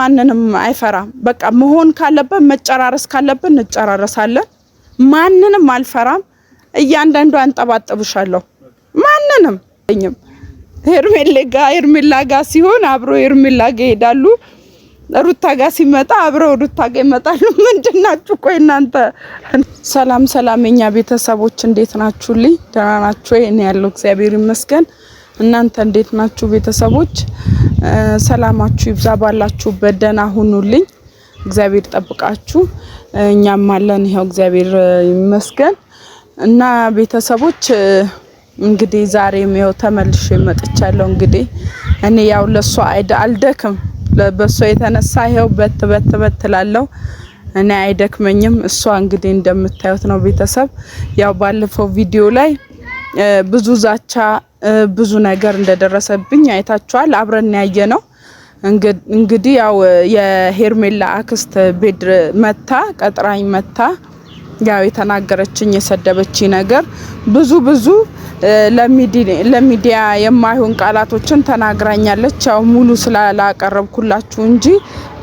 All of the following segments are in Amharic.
ማንንም አይፈራም በቃ መሆን ካለበት መጨራረስ ካለበት እንጨራረሳለን ማንንም አልፈራም እያንዳንዱ አንጠባጥብሻለሁ ማንንም ሄርሜላ ጋር ሲሆን አብሮ ሄርሜላ ጋር ይሄዳሉ ሩታ ጋር ሲመጣ አብሮ ሩታ ጋር ይመጣሉ ምንድናችሁ ቆይ እናንተ ሰላም የኛ ቤተሰቦች እንዴት ናችሁልኝ ደህና ናችሁ እኔ ያለው እግዚአብሔር ይመስገን እናንተ እንዴት ናችሁ ቤተሰቦች ሰላማችሁ ይብዛ ባላችሁበት ደህና ሁኑልኝ እግዚአብሔር ጠብቃችሁ እኛም አለን ይሄው እግዚአብሔር ይመስገን እና ቤተሰቦች እንግዲህ ዛሬም ይሄው ተመልሼ መጥቻለሁ እንግዲህ እኔ ያው ለሷ አልደክም በሷ የተነሳ ይሄው በትላለው እኔ አይደክመኝም እሷ እንግዲህ እንደምታዩት ነው ቤተሰብ ያው ባለፈው ቪዲዮ ላይ ብዙ ዛቻ ብዙ ነገር እንደደረሰብኝ አይታችኋል አብረን ያየነው እንግዲህ ያው የሄርሜላ አክስት ቤት መታ ቀጥራኝ መታ ያው የተናገረችኝ የሰደበችኝ ነገር ብዙ ለሚዲያ የማይሆን ቃላቶችን ተናግራኛለች ያው ሙሉ ስላላቀረብኩላችሁ እንጂ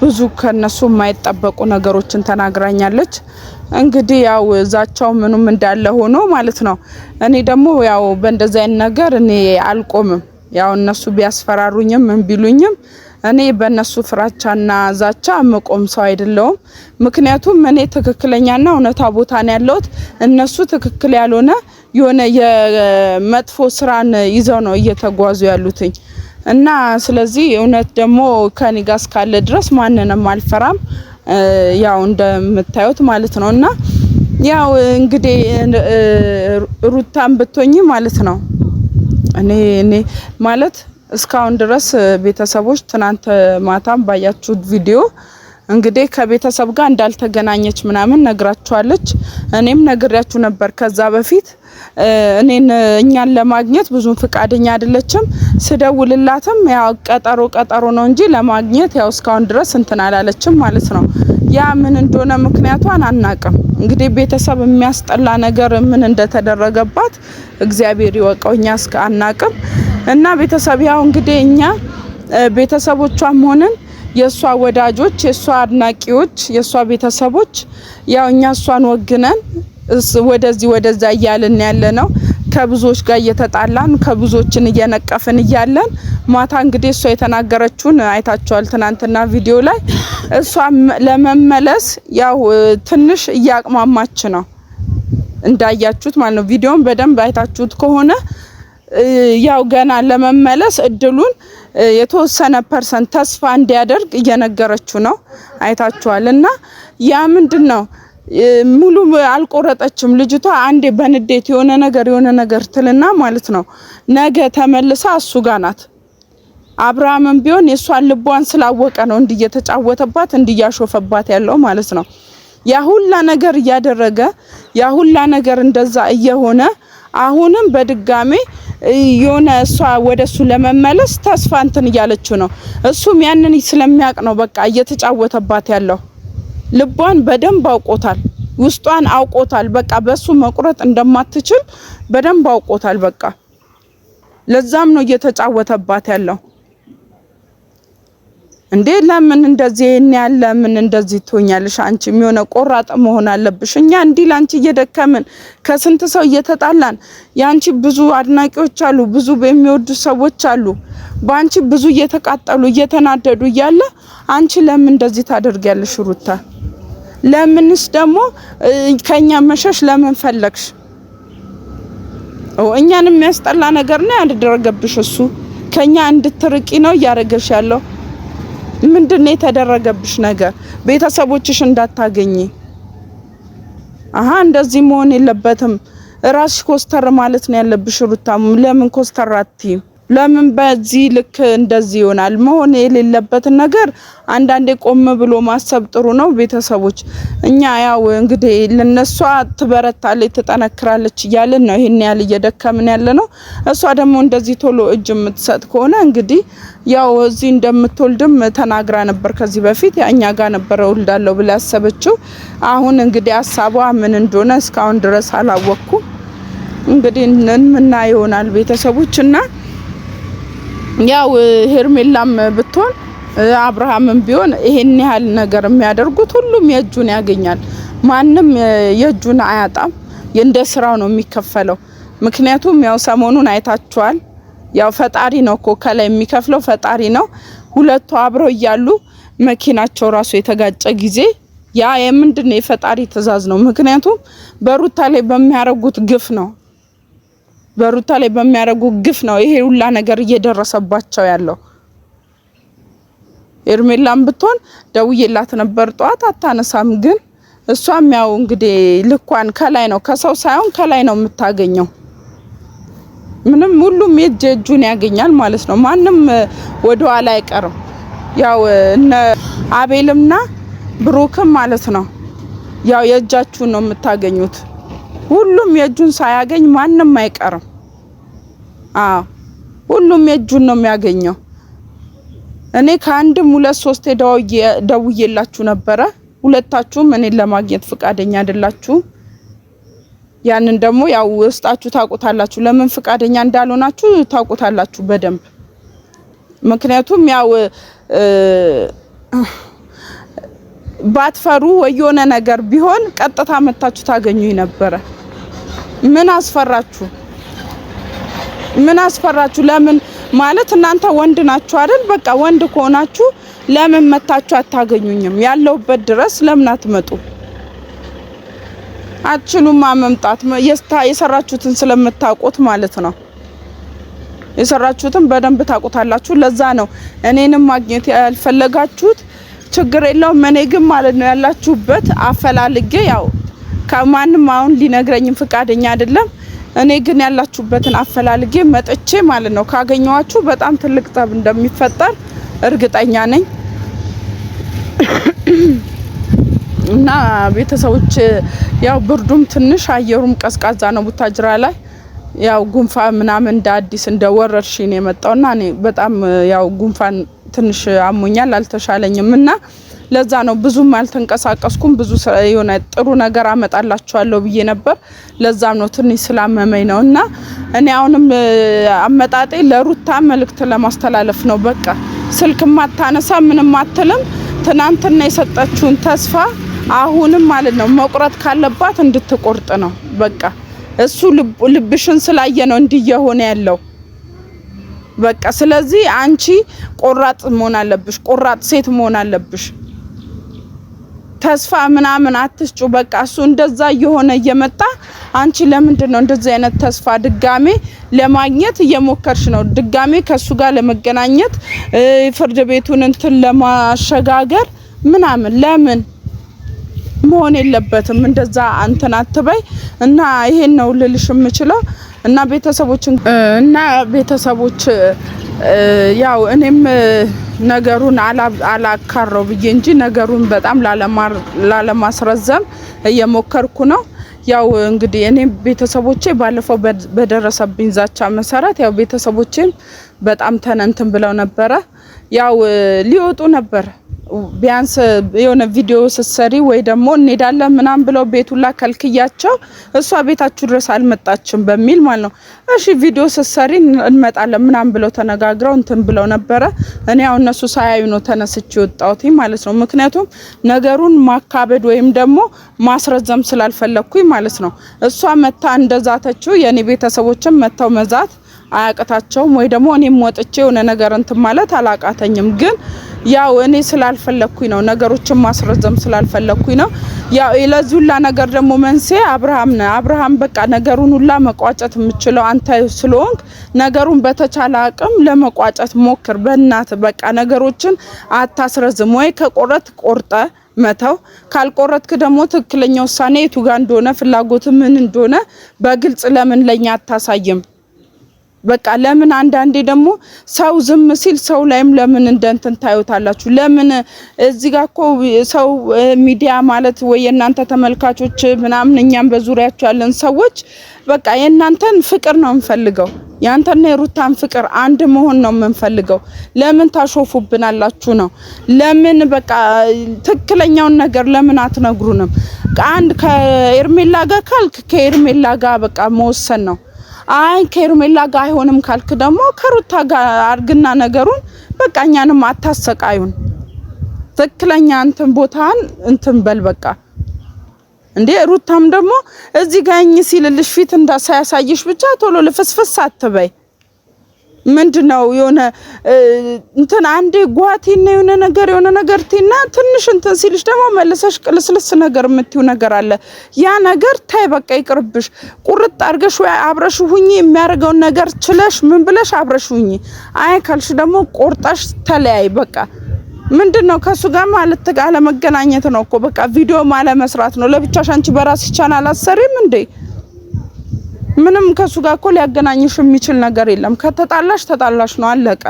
ብዙ ከነሱ የማይጠበቁ ነገሮችን ተናግራኛለች እንግዲህ ያው ዛቻው ምኑም እንዳለ ሆኖ ማለት ነው እኔ ደግሞ ያው በእንደዛ አይነት ነገር እኔ አልቆምም ያው እነሱ ቢያስፈራሩኝም ምን ቢሉኝም እኔ በእነሱ ፍራቻና ዛቻ መቆም ሰው አይደለም ምክንያቱም እኔ ትክክለኛና እውነታ ቦታ ነው ያለሁት እነሱ ትክክል ያልሆነ የሆነ የመጥፎ ስራን ይዘው ነው እየተጓዙ ያሉትኝ እና ስለዚህ እውነት ደግሞ ከኔ ጋር እስካለ ድረስ ማንንም አልፈራም ያው እንደምታዩት ማለት ነውና ያው እንግዲህ ሩታን ብትሆኚ ማለት ነው እኔ ማለት እስካሁን ድረስ ቤተሰቦች ትናንት ማታም ባያችሁት ቪዲዮ እንግዲህ ከቤተሰብ ጋር እንዳልተገናኘች ምናምን ነግራችኋለች እኔም ነግሬያችሁ ነበር ከዛ በፊት እኛን ለማግኘት ብዙ ፍቃደኛ አይደለችም ስደውልላትም ያው ቀጠሮ ነው እንጂ ለማግኘት ያው እስካሁን ድረስ እንትን አላለችም ማለት ነው ያ ምን እንደሆነ ምክንያቷን አናቅም እንግዲህ ቤተሰብ የሚያስጠላ ነገር ምን እንደተደረገባት እግዚአብሔር ይወቀውኛ እስከ አናቅም እና ቤተሰብ ያው እንግዲህ እኛ ቤተሰቦቿም ሆነን የሷ ወዳጆች የሷ አድናቂዎች የሷ ቤተሰቦች ያው እኛ እሷን ወግነን ወደዛ እያልን ያለነው ከብዙዎች ጋር እየተጣላን ከብዙዎችን እየነቀፍን እያለን ማታ እንግዲህ እሷ የተናገረችውን አይታችኋል ትናንትና ቪዲዮ ላይ እሷ ለመመለስ ያው ትንሽ እያቅማማች ነው እንዳያችሁት ማለት ነው ቪዲዮን በደንብ አይታችሁት ከሆነ ያው ገና ለመመለስ እድሉን የተወሰነ ፐርሰንት ተስፋ እንዲያደርግ እየነገረችው ነው አይታችኋልና ያ ምንድነው ሙሉ አልቆረጠችም ልጅቷ አንዴ በንዴት የሆነ ነገር ትልና ማለት ነው ነገ ተመልሳ እሱ ጋር ናት አብርሃምም ቢሆን የሷን ልቧን ስላወቀ ነው እንዲየተጫወተባት እንዲያሾፈባት ያለው ማለት ነው ያ ሁላ ነገር እያደረገ ያ ሁላ ነገር እንደዛ እየሆነ አሁንም በድጋሜ የሆነ እሷ ወደሱ ለመመለስ ተስፋ እንትን እያለችው ነው እሱም ያንን ስለሚያቅ ነው በቃ እየተጫወተባት ያለው ልቧን በደንብ አውቆታል ውስጧን አውቆታል በቃ በሱ መቁረጥ እንደማትችል በደንብ አውቆታል በቃ ለዛም ነው እየተጫወተባት ያለው እንዴ ለምን እንደዚህ ያለ ምን እንደዚህ ትሆኛለሽ አንቺ የሚሆነ ቆራጥ መሆን አለብሽ እኛ እንዲ ላንቺ እየደከምን ከስንት ሰው እየተጣላን ያንቺ ብዙ አድናቂዎች አሉ ብዙ በሚወዱ ሰዎች አሉ ባንቺ ብዙ እየተቃጠሉ እየተናደዱ እያለ አንቺ ለምን እንደዚህ ታደርጊያለሽ ሩታ ለምንስ ደግሞ ከኛ መሸሽ ለምን ፈለግሽ እኛንም የሚያስጠላ ነገር ነው ያደረገብሽ እሱ ከኛ እንድትርቂ ነው ያረጋሽ ያለው ምንድነው የተደረገብሽ ነገር ቤተሰቦችሽ እንዳታገኚ እንደዚህ መሆን የለበትም ራስሽ ኮስተር ማለት ነው ያለብሽ ሩታ ለምን ኮስተር አትይም ለምን በዚህ ልክ እንደዚህ ይሆናል መሆን የሌለበት ነገር አንዳንዴ ቆም ብሎ ማሰብ ጥሩ ነው ቤተሰቦች እኛ ያው እንግዲህ ለነሷ ትበረታለች ትጠነክራለች ይያልን ነው ይሄን ያህል እየደከምን ያለ ነው እሷ ደግሞ እንደዚህ ቶሎ እጅ የምትሰጥ ከሆነ እንግዲህ ያው እዚህ እንደምትወልድም ተናግራ ነበር ከዚህ በፊት ያኛ ጋር ነበር ወልዳለሁ ብላ ያሰበችው አሁን እንግዲህ ሐሳቧ ምን እንደሆነ እስካሁን ድረስ አላወቅኩም እንግዲህ ምን ይሆናል ቤተሰቦችና ያው ሄርሜላም ብትሆን አብርሃምም ቢሆን ይሄን ያህል ነገር የሚያደርጉት ሁሉም የእጁን ያገኛል። ማንም የእጁን አያጣም። እንደ ስራው ነው የሚከፈለው። ምክንያቱም ያው ሰሞኑን አይታችኋል። ያው ፈጣሪ ነው እኮ ከላይ የሚከፍለው ፈጣሪ ነው። ሁለቱ አብረው እያሉ መኪናቸው ራሱ የተጋጨ ጊዜ ያ የምንድነው የፈጣሪ ትእዛዝ ነው። ምክንያቱም በሩታ ላይ በሚያረጉት ግፍ ነው። በሩታ ላይ በሚያረጉት ግፍ ነው ይሄ ሁላ ነገር እየደረሰባቸው ያለው። ኤርሜላም ብትሆን ደውዬላት ነበር ጧት አታነሳም። ግን እሷም ያው እንግዲህ ልኳን ከላይ ነው ከሰው ሳይሆን ከላይ ነው የምታገኘው። ምንም ሁሉም የእጁን ያገኛል ማለት ነው። ማንም ወደ ኋላ አይቀርም። ያው እነ አቤልና ብሩክም ማለት ነው ያው የእጃችሁን ነው የምታገኙት። ሁሉም የእጁን ሳያገኝ ማንም አይቀርም። ሁሉም የእጁን ነው የሚያገኘው። እኔ ከአንድም ሁለት ሶስት ደውዬላችሁ ነበረ። ሁለታችሁም እኔን ለማግኘት ፍቃደኛ አይደላችሁ። ያንን ደግሞ ያው ውስጣችሁ ታውቁታላችሁ። ለምን ፍቃደኛ እንዳልሆናችሁ ታውቁታላችሁ በደንብ። ምክንያቱም ያው ባትፈሩ ወየሆነ ነገር ቢሆን ቀጥታ መታችሁ ታገኙኝ ነበረ። ምን አስፈራችሁ? ምን አስፈራችሁ? ለምን ማለት እናንተ ወንድ ናችሁ አይደል? በቃ ወንድ ከሆናችሁ ለምን መታችሁ አታገኙኝም? ያለውበት ድረስ ለምን አትመጡ? አትችሉማ መምጣት። የሰራችሁትን ስለምታውቁት ማለት ነው። የሰራችሁትን በደንብ ታውቁታላችሁ። ለዛ ነው እኔንም ማግኘት ያልፈለጋችሁት። ችግር የለውም። እኔ ግን ማለት ነው ያላችሁበት አፈላልጌ ያው ከማንም አሁን ሊነግረኝም ፍቃደኛ አይደለም። እኔ ግን ያላችሁበትን አፈላልጌ መጥቼ ማለት ነው ካገኘዋችሁ በጣም ትልቅ ጠብ እንደሚፈጠር እርግጠኛ ነኝ። እና ቤተሰቦች ያው ብርዱም ትንሽ አየሩም ቀዝቃዛ ነው ቡታጅራ ላይ። ያው ጉንፋን ምናምን እንደ አዲስ እንደ ወረርሽኝ የመጣውና እኔ በጣም ያው ጉንፋን ትንሽ አሞኛል አልተሻለኝም። እና ለዛ ነው ብዙም አልተንቀሳቀስኩም። ብዙ የሆነ ጥሩ ነገር አመጣላችኋለሁ ብዬ ነበር። ለዛም ነው ትንሽ ስላመመኝ ነው። እና እኔ አሁንም አመጣጤ ለሩታ መልእክት ለማስተላለፍ ነው። በቃ ስልክ ማታነሳ ምንም አትልም። ትናንትና የሰጠችውን ተስፋ አሁንም ማለት ነው መቁረጥ ካለባት እንድትቆርጥ ነው። በቃ እሱ ልብሽን ስላየ ነው እንዲየሆነ ያለው። በቃ ስለዚህ አንቺ ቆራጥ መሆን አለብሽ። ቆራጥ ሴት መሆን አለብሽ። ተስፋ ምናምን አትስጩ። በቃ እሱ እንደዛ እየሆነ እየመጣ አንቺ ለምንድን ነው እንደዚህ አይነት ተስፋ ድጋሜ ለማግኘት እየሞከርሽ ነው? ድጋሜ ከሱ ጋር ለመገናኘት ፍርድ ቤቱን እንትን ለማሸጋገር ምናምን ለምን መሆን የለበትም። እንደዛ እንትን አትበይ። እና ይሄን ነው ልልሽ የምችለው። እና ቤተሰቦች ያው እኔም ነገሩን አላካረው ብዬ እንጂ ነገሩን በጣም ላለማስረዘም እየሞከርኩ ነው። ያው እንግዲህ እኔ ቤተሰቦቼ ባለፈው በደረሰብኝ ዛቻ መሰረት ያው ቤተሰቦቼም በጣም ተነንትን ብለው ነበረ። ያው ሊወጡ ነበር ቢያንስ የሆነ ቪዲዮ ስትሰሪ ወይ ደግሞ እንሄዳለን ምናምን ብለው ቤቱላ ከልክያቸው እሷ ቤታችሁ ድረስ አልመጣችም በሚል ማለት ነው። እሺ ቪዲዮ ስትሰሪ እንመጣለን ምናምን ብለው ተነጋግረው እንትን ብለው ነበረ። እኔ ያው እነሱ ሳያዩ ነው ተነስቼ ወጣሁት ማለት ነው። ምክንያቱም ነገሩን ማካበድ ወይም ደግሞ ማስረዘም ስላልፈለኩኝ ማለት ነው። እሷ መታ እንደዛተችው የኔ ቤተሰቦችም መተው መዛት አያቀታቸውም ወይ ደግሞ እኔም ወጥቼ የሆነ ነገር እንትን ማለት አላቃተኝም። ግን ያው እኔ ስላልፈለኩኝ ነው ነገሮችን ማስረዘም ስላልፈለኩኝ ነው። ያው ለዚህ ሁላ ነገር ደግሞ መንስኤ አብርሃም ነው። አብርሃም በቃ ነገሩን ሁላ መቋጨት የምችለው አንተ ስለሆንክ ነገሩን በተቻለ አቅም ለመቋጨት ሞክር። በእናት በቃ ነገሮችን አታስረዝም። ወይ ከቆረጥ ቆርጠ መተው ካልቆረጥክ ደግሞ ትክክለኛ ውሳኔ የቱ ጋር እንደሆነ ፍላጎት ምን እንደሆነ በግልጽ ለምን ለኛ አታሳይም? በቃ ለምን አንዳንዴ ደግሞ ሰው ዝም ሲል ሰው ላይም ለምን እንደንተን ታዩታላችሁ? ለምን እዚህ ጋር እኮ ሰው ሚዲያ ማለት ወይ የናንተ ተመልካቾች ምናምን እኛም በዙሪያችሁ ያለን ሰዎች በቃ የናንተን ፍቅር ነው እንፈልገው። ያንተና የሩታን ፍቅር አንድ መሆን ነው የምንፈልገው። ለምን ታሾፉብናላችሁ ነው? ለምን በቃ ትክክለኛውን ነገር ለምን አትነግሩንም? አንድ ከኤርሜላ ጋር ካልክ ከኤርሜላ ጋር በቃ መወሰን ነው። አይ ከሄርሜላ ጋር አይሆንም ካልክ ደግሞ ከሩታ ጋር አርግና ነገሩን በቃ እኛንም አታሰቃዩን። ትክክለኛ እንትን ቦታን እንትን በል በቃ እንዴ። ሩታም ደግሞ እዚህ ጋኝ ሲልልሽ ፊት እንዳሳያሳይሽ ብቻ ቶሎ ልፍስፍስ አትበይ። ምንድነው የሆነ እንትን አንዴ ጓቲና የሆነ ነገር ቲና ትንሽ እንትን ሲልሽ ደግሞ መልሰሽ ቅልስልስ ነገር የምትዩ ነገር አለ። ያ ነገር ታይ በቃ ይቅርብሽ። ቁርጥ አርገሽ ወይ አብረሽ ሁኚ የሚያርገው ነገር ችለሽ ምን ብለሽ አብረሽ ሁኚ። አይ ካልሽ ደግሞ ቆርጣሽ ተለያይ በቃ። ምንድነው ከሱ ጋር ማለት ተጋለ መገናኘት ነው እኮ በቃ ቪዲዮ ማለ መስራት ነው። ለብቻሽ አንቺ በራስሽ ቻናል አሰሪም እንዴ? ምንም ከሱ ጋር እኮ ሊያገናኝሽ የሚችል ነገር የለም። ከተጣላሽ ተጣላሽ ነው አለቀ።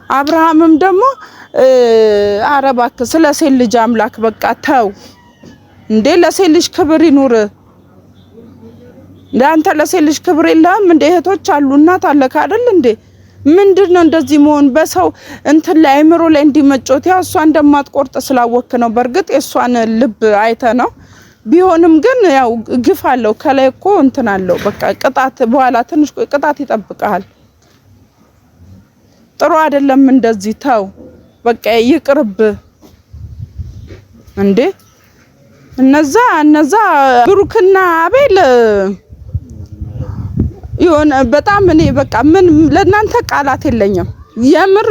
አብርሃምም ደግሞ አረባክ ስለ ሴት ልጅ አምላክ በቃ ተው እንዴ። ለሴት ልጅ ክብር ይኑር። ለአንተ ለሴት ልጅ ክብር የለም እንዴ? እህቶች አሉ እናት አለካ አይደል እንዴ? ምንድነው እንደዚህ መሆን? በሰው እንትን ላይ አእምሮ ላይ እንዲመጮት ያው እሷ እንደማትቆርጥ ስላወክ ነው። በርግጥ የሷን ልብ አይተ ነው። ቢሆንም ግን ያው ግፍ አለው ከላይ እኮ እንትን አለው በቃ ቅጣት በኋላ ትንሽ ቅጣት ይጠብቃል። ጥሩ አይደለም እንደዚህ ተው በቃ ይቅርብ እንዴ። እነዛ ብሩክና አቤል ይሁን በጣም እኔ በቃ ምን ለናንተ ቃላት የለኝም። የምር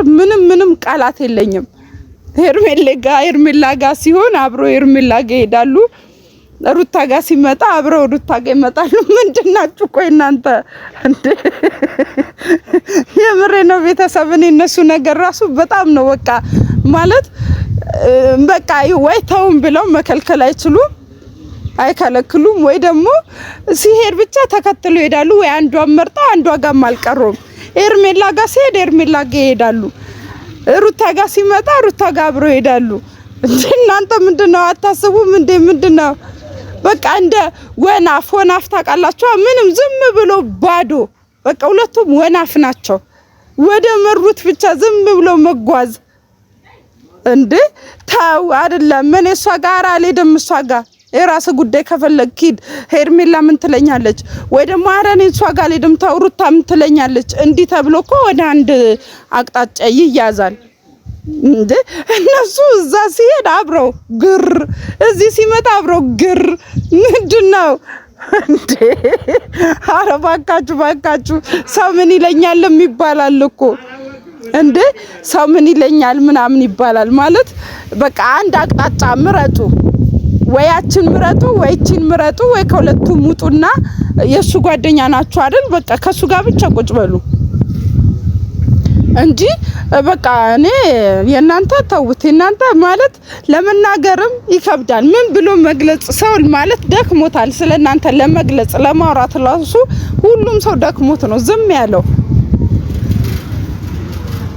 ምንም ቃላት የለኝም። ሄርሜላ ጋር ሲሆን አብሮ ሄርሜላ ጋር ይሄዳሉ። ሩታ ጋር ሲመጣ አብረው ሩታ ጋር ይመጣሉ። ምንድናችሁ ቆይ እናንተ እንዴ? የምሬ ነው ቤተሰብ። እኔ እነሱ ነገር ራሱ በጣም ነው በቃ ማለት በቃ ወይ ተውን ብለው መከልከል አይችሉም አይከለክሉም። ወይ ደግሞ ሲሄድ ብቻ ተከትሎ ይሄዳሉ። ወይ አንዷን መርጣ አንዷ ጋር አልቀሩም። ሄርሜላ ጋር ሲሄድ ሄርሜላ ጋር ይሄዳሉ። ሩታ ጋር ሲመጣ ሩታ ጋር አብረው ይሄዳሉ። እናንተ ምንድነው አታስቡም እንዴ? ምንድነው በቃ እንደ ወናፍ ታውቃላችሁ። ምንም ዝም ብሎ ባዶ በቃ ሁለቱም ወናፍ ናቸው። ወደ መሩት ብቻ ዝም ብሎ መጓዝ እንዴ። ታው አይደለም ምን እሷ ጋር አልሄድም። እሷ ጋር የራስ ጉዳይ ከፈለክ ሂድ። ሄርሜላ ምን ትለኛለች? ወይ ደግሞ አረኔ እሷ ጋር አልሄድም ታው ሩታ ምን ትለኛለች? እንዲህ ተብሎ እኮ ወደ አንድ አቅጣጫ ይያዛል እንዴ። እነሱ እዛ ሲሄድ አብረው ግር፣ እዚህ ሲመጣ አብረው ግር። ምንድነው እንዴ? ኧረ ባካችሁ ሰው ምን ይለኛል የሚባላል እኮ እንዴ። ሰው ምን ይለኛል ምናምን ይባላል ማለት በቃ አንድ አቅጣጫ ምረጡ። ወያችን ምረጡ ወይችን ምረጡ። ወይ ከሁለቱም ውጡና የሱ ጓደኛ ናችሁ አይደል? በቃ ከሱ ጋር ብቻ ቁጭ በሉ እንጂ በቃ እኔ የናንተ ተውት። የናንተ ማለት ለመናገርም ይከብዳል። ምን ብሎ መግለጽ ሰው ማለት ደክሞታል። ስለናንተ ለመግለጽ ለማውራት ራሱ ሁሉም ሰው ደክሞት ነው ዝም ያለው።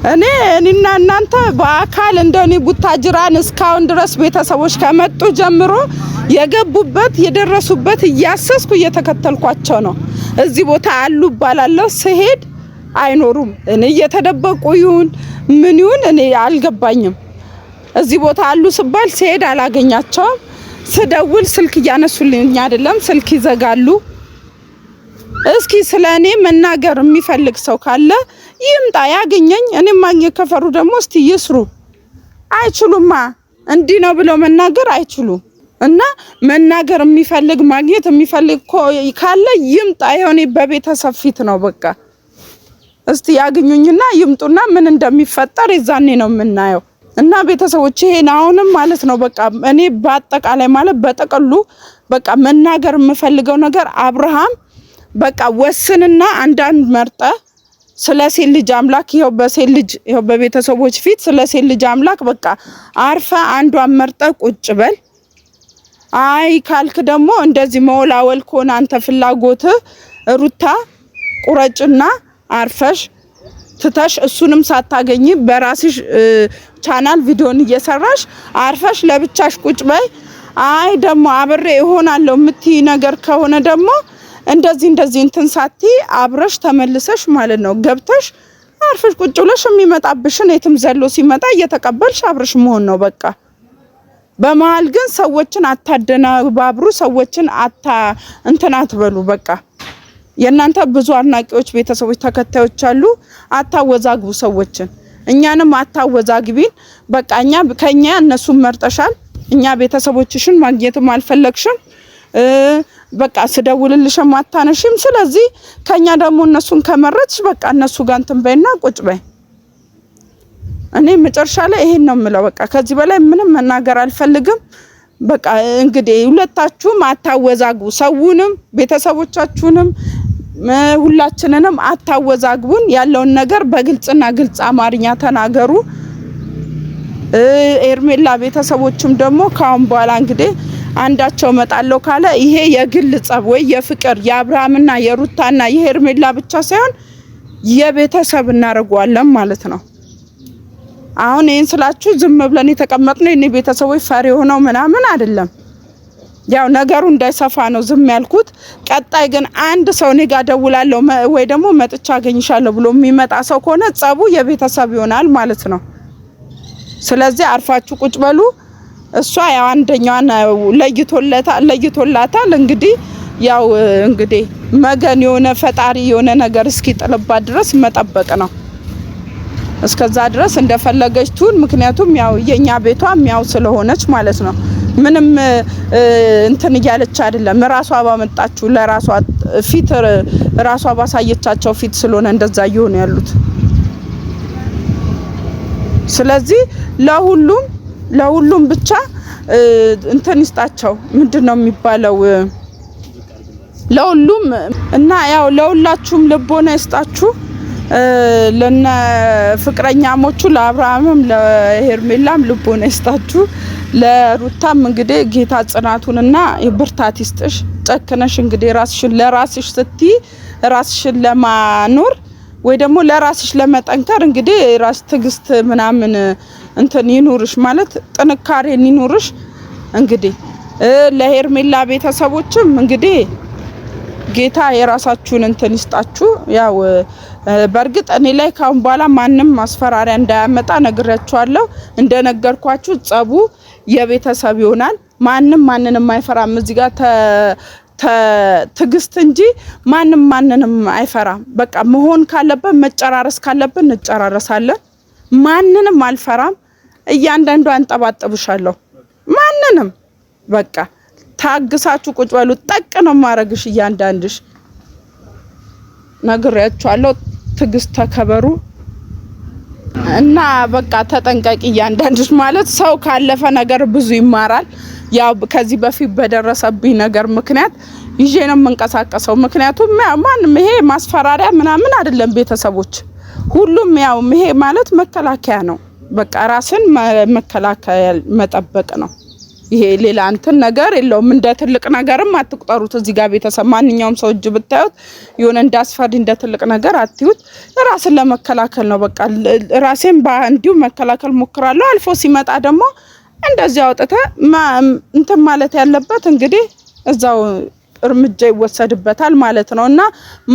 እኔና እናንተ በአካል እንደኔ ቡታጅራን እስካሁን ድረስ ቤተሰቦች ከመጡ ጀምሮ የገቡበት የደረሱበት እያሰስኩ እየተከተልኳቸው ነው። እዚህ ቦታ አሉ ባላለው ሲሄድ አይኖሩም። እኔ እየተደበቁ ይሁን ምን ይሁን እኔ አልገባኝም። እዚህ ቦታ አሉ ሲባል ሲሄድ አላገኛቸውም። ስደውል ስልክ እያነሱልኝ አይደለም፣ ስልክ ይዘጋሉ። እስኪ ስለኔ መናገር የሚፈልግ ሰው ካለ ይምጣ ያገኘኝ። እኔ ማግኘት ከፈሩ ደግሞ እስቲ ይስሩ። አይችሉማ እንዲህ ነው ብለው መናገር አይችሉም። እና መናገር የሚፈልግ ማግኘት የሚፈልግ ካለ ይምጣ። ይሆኔ በቤተሰብ ፊት ነው በቃ እስቲ ያገኙኝና ይምጡና ምን እንደሚፈጠር ይዛኔ ነው የምናየው። እና ቤተሰቦች ይሄን አሁንም ማለት ነው በቃ እኔ በአጠቃላይ ማለት በጠቅሉ በቃ መናገር የምፈልገው ነገር አብርሃም በቃ ወስንና አንዳንድ መርጠ ስለ ሴት ልጅ አምላክ ይሄው በሴት ልጅ ይሄው በቤተሰቦች ፊት ስለ ሴት ልጅ አምላክ በቃ አርፈ አንዷን መርጠ ቁጭ በል። አይ ካልክ ደግሞ እንደዚህ መወላወል ኮን አንተ ፍላጎት ሩታ ቁረጭና አርፈሽ ትተሽ እሱንም ሳታገኝ በራስሽ ቻናል ቪዲዮን እየሰራሽ አርፈሽ ለብቻሽ ቁጭ በይ። አይ ደግሞ አብሬ እሆናለሁ የምትይ ነገር ከሆነ ደግሞ እንደዚህ እንትን ሳቲ አብረሽ ተመልሰሽ ማለት ነው ገብተሽ አርፈሽ ቁጭ ብለሽ የሚመጣብሽን የትም ዘሎ ሲመጣ እየተቀበልሽ አብረሽ መሆን ነው በቃ። በመሃል ግን ሰዎችን አታደናባብሩ፣ ሰዎችን እንትን አትበሉ በቃ። የናንተ ብዙ አድናቂዎች ቤተሰቦች ተከታዮች አሉ። አታወዛግቡ ሰዎችን፣ እኛንም አታወዛግቢን። በቃ እኛ ከኛ እነሱን መርጠሻል። እኛ ቤተሰቦችሽን ማግኘትም አልፈለግሽም። በቃ ስደውልልሽም አታነሽም። ስለዚህ ከኛ ደግሞ እነሱን ከመረጥሽ በቃ እነሱ ጋር እንትን በይና ቁጭ በይ። እኔ መጨረሻ ላይ ይሄን ነው የምለው። በቃ ከዚህ በላይ ምንም መናገር አልፈልግም። በቃ እንግዲህ ሁለታችሁም አታወዛግቡ፣ ሰውንም ቤተሰቦቻችሁንም ሁላችንንም አታወዛግቡን። ያለውን ነገር በግልጽና ግልጽ አማርኛ ተናገሩ። ኤርሜላ ቤተሰቦችም ደግሞ ካሁን በኋላ እንግዲህ አንዳቸው መጣለው ካለ ይሄ የግል ጸብ ወይ የፍቅር የአብርሃምና የሩታና የኤርሜላ ብቻ ሳይሆን የቤተሰብ እናደርገዋለን ማለት ነው። አሁን ይሄን ስላችሁ ዝም ብለን የተቀመጥነው የኔ ቤተሰቦች ፈሪ ሆነው ምናምን አይደለም። ያው ነገሩ እንዳይሰፋ ነው ዝም ያልኩት። ቀጣይ ግን አንድ ሰው እኔ ጋር ደውላለሁ ወይ ደግሞ መጥቻ አገኝሻለሁ ብሎ የሚመጣ ሰው ከሆነ ጸቡ የቤተሰብ ይሆናል ማለት ነው። ስለዚህ አርፋችሁ ቁጭ በሉ። እሷ ያው አንደኛዋን ለይቶላታል። እንግዲህ ያው እንግዲህ መገን የሆነ ፈጣሪ የሆነ ነገር እስኪ ጥልባት ድረስ መጠበቅ ነው። እስከዛ ድረስ እንደፈለገች ትሁን። ምክንያቱም ያው የኛ ቤቷም ያው ስለሆነች ማለት ነው። ምንም እንትን እያለች አይደለም። ራሷ ባመጣችሁ ለራሷ ፊት ራሷ ባሳየቻቸው ፊት ስለሆነ እንደዛ እየሆነ ያሉት። ስለዚህ ለሁሉም ብቻ እንትን ይስጣቸው። ምንድነው የሚባለው? ለሁሉም እና ያው ለሁላችሁም ልቦና ይስጣችሁ። ለነ ፍቅረኛሞቹ ለአብርሃምም ለሄርሜላም ልቦና ይስጣችሁ። ለሩታም እንግዲህ ጌታ ጽናቱንና ብርታት ይስጥሽ። ጨክነሽ እንግዲህ ለራስሽ ስትይ ራስሽን ለማኖር ወይ ደግሞ ለራስሽ ለመጠንከር እንግዲህ ራስ ትግስት ምናምን እንትን ይኑርሽ ማለት ጥንካሬ ይኑርሽ። እንግዲህ ለሄርሜላ ቤተሰቦችም እንግዲህ ጌታ የራሳችሁን እንትን ይስጣችሁ። ያው በርግጥ እኔ ላይ ካሁን በኋላ ማንም ማስፈራሪያ እንዳያመጣ ነግሬያችኋለሁ። እንደነገርኳችሁ ጸቡ የቤተሰብ ይሆናል። ማንንም አይፈራም። እዚህ ጋር ትግስት እንጂ ማንንም አይፈራም። በቃ መሆን ካለበት መጨራረስ ካለብን እንጨራረሳለን። ማንንም አልፈራም። እያንዳንዱ አንጠባጥብሻለሁ። ማንንም በቃ ታግሳችሁ ቁጭ በሉ። ጠቅ ነው ማረግሽ። እያንዳንድሽ ነግሬያችኋለሁ። ትግስት ተከበሩ እና በቃ ተጠንቀቂ። እያንዳንድሽ ማለት ሰው ካለፈ ነገር ብዙ ይማራል። ያው ከዚህ በፊት በደረሰብኝ ነገር ምክንያት ይዤ ነው መንቀሳቀሰው። ምክንያቱም ማንም ይሄ ማስፈራሪያ ምናምን አይደለም። ቤተሰቦች ሁሉም ያው ይሄ ማለት መከላከያ ነው። በቃ ራስን መከላከያ መጠበቅ ነው። ይሄ ሌላ እንትን ነገር የለውም። እንደ ትልቅ ነገርም አትቁጠሩት። እዚህ ጋር ቤተሰብ ማንኛውም ሰው እጅ ብታዩት የሆነ እንዳስፈሪ እንደ ትልቅ ነገር አትዩት። ራስን ለመከላከል ነው። በቃ ራሴን እንዲሁ መከላከል ሞክራለሁ። አልፎ ሲመጣ ደግሞ እንደዚህ አውጥተ እንትን ማለት ያለበት እንግዲህ እዛው እርምጃ ይወሰድበታል ማለት ነው። እና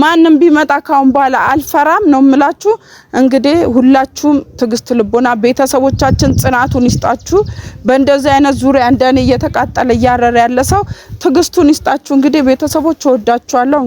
ማንም ቢመጣ ካሁን በኋላ አልፈራም ነው የምላችሁ። እንግዲህ ሁላችሁም ትግስት ልቦና ቤተሰቦቻችን ጽናቱን ይስጣችሁ። በእንደዚህ አይነት ዙሪያ እንደኔ እየተቃጠለ እያረረ ያለ ሰው ትግስቱን ይስጣችሁ። እንግዲህ ቤተሰቦች ወዳችኋለሁ።